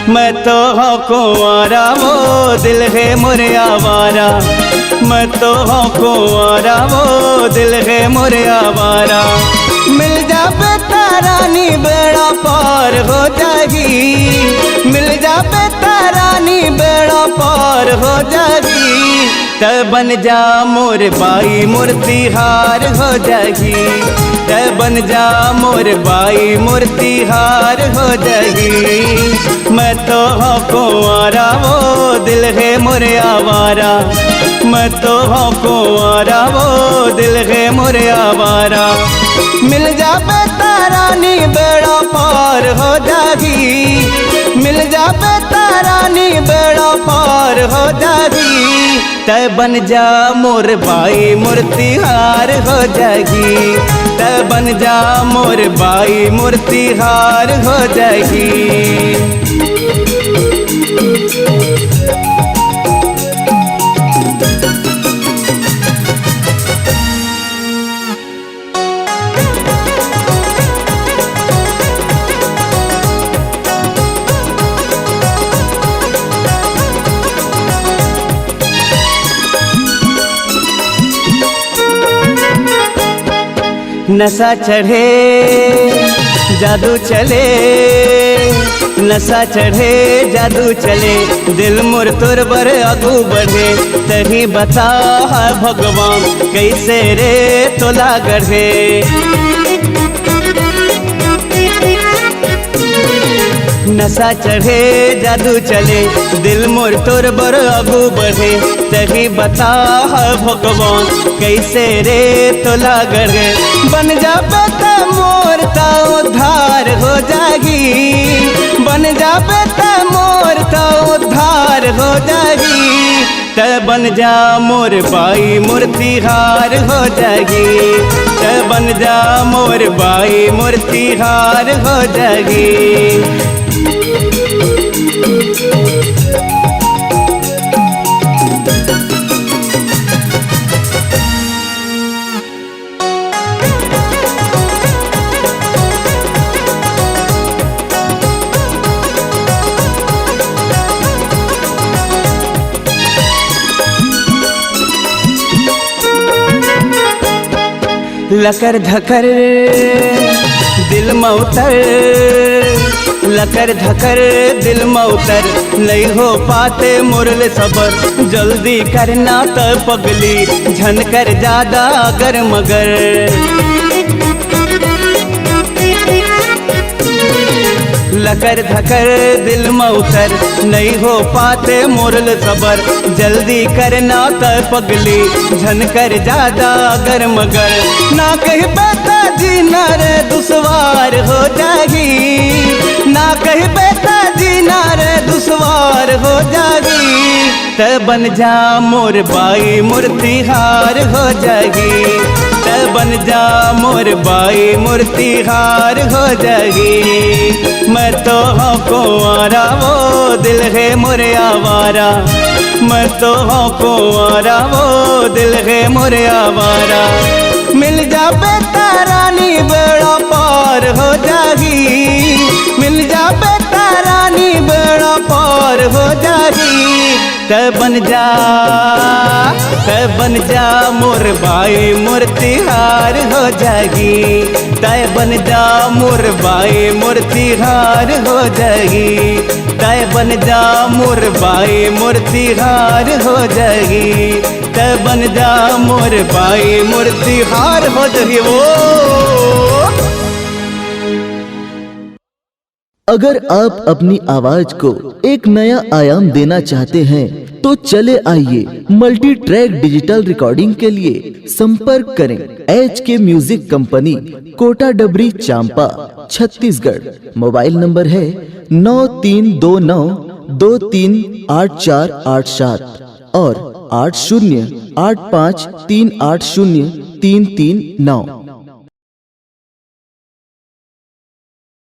मैं तो हूँ कुंवारा वो दिल है मोरे आवारा, मैं तो हूँ कुंवारा वो दिल है मोरे आवारा। मिल जाबे तारानी बेड़ा पार हो जाएगी, मिल जाबे तारानी बेड़ा पार हो जाएगी। तब बन जा मोर बाई मूर्ति हार हो जाएगी, तब बन जा मोर बाई मूर्ति हार हो जाएगी। मैं तो हूँ कुंवारा वो दिल है मोरे आवारा, मैं तो हूँ कुंवारा वो दिल है मोरे आवारा। मिल जाबे तारानी बेड़ा पार हो जाएगी, मिल जाबे तारानी बेड़ा पार हो जाएगी। तय बन जा मोर बाई मूर्ति हार हो जाएगी, तय बन जा मोर बाई मूर्ति हार हो जाएगी। नशा चढ़े जादू चले, नशा चढ़े जादू चले, दिल मोर तोर बर आगू बढ़े। तही बता भगवान कैसे रे तोला गढ़े। नशा चढ़े जादू चले, दिल मोर तोर बर आगू बढ़े। तही बता भगवान कैसे रे तोला गढ़े। बन जाबे त मोर ता उद्धार हो जाएगी, बन जाबे त मोर ता उद्धार हो जाएगी। त बन जा मोर बाई मूर्ति हार हो जाएगी, त बन जा मोर बाई मूर्ति हार हो जाएगी। लकर धकर दिल में उतर, लकर धकर दिल में उतर, नहीं हो पाते मुरल सबर। जल्दी करना त पगली झनकर ज्यादा अगर मगर। लकर धकर दिल में उतर, नहीं हो पाते मुरल सबर। जल्दी करना त पगली झनकर ज्यादा अगर मगर। ना कह बेटा जीना रे दुश्वार हो जाएगी, ना कह बेटा जीना रे दुश्वार हो जाएगी। त बन जा मोर बाई मूर्ति हार हो जाएगी, त बन जा मोर बाई मूर्ति हार हो जाएगी। मैं तो हूँ कुंवारा वो दिल है मोरे आवारा, मैं तो हूँ कुंवारा वो दिल है मोरे आवारा। मिल जाबे तारानी बेड़ा पार हो जाएगी, मिल जाबे तारानी बेड़ा पार हो जाएगी। तय बन जा, तय बन जा मोर बाई मूर्ति हार हो जाएगी, तय बन जा मोर बाई मूर्ति हार हो जाएगी, तय बन जा मोर बाई मूर्ति हार हो जाएगी, तय बन जा मोर बाई मूर्ति हार हो जाएगी। वो अगर आप अपनी आवाज को एक नया आयाम देना चाहते हैं तो चले आइए मल्टी ट्रैक डिजिटल रिकॉर्डिंग के लिए संपर्क करें HK म्यूजिक कंपनी, कोटा डबरी, चांपा, छत्तीसगढ़। मोबाइल नंबर है 9329238487 और 8085380389।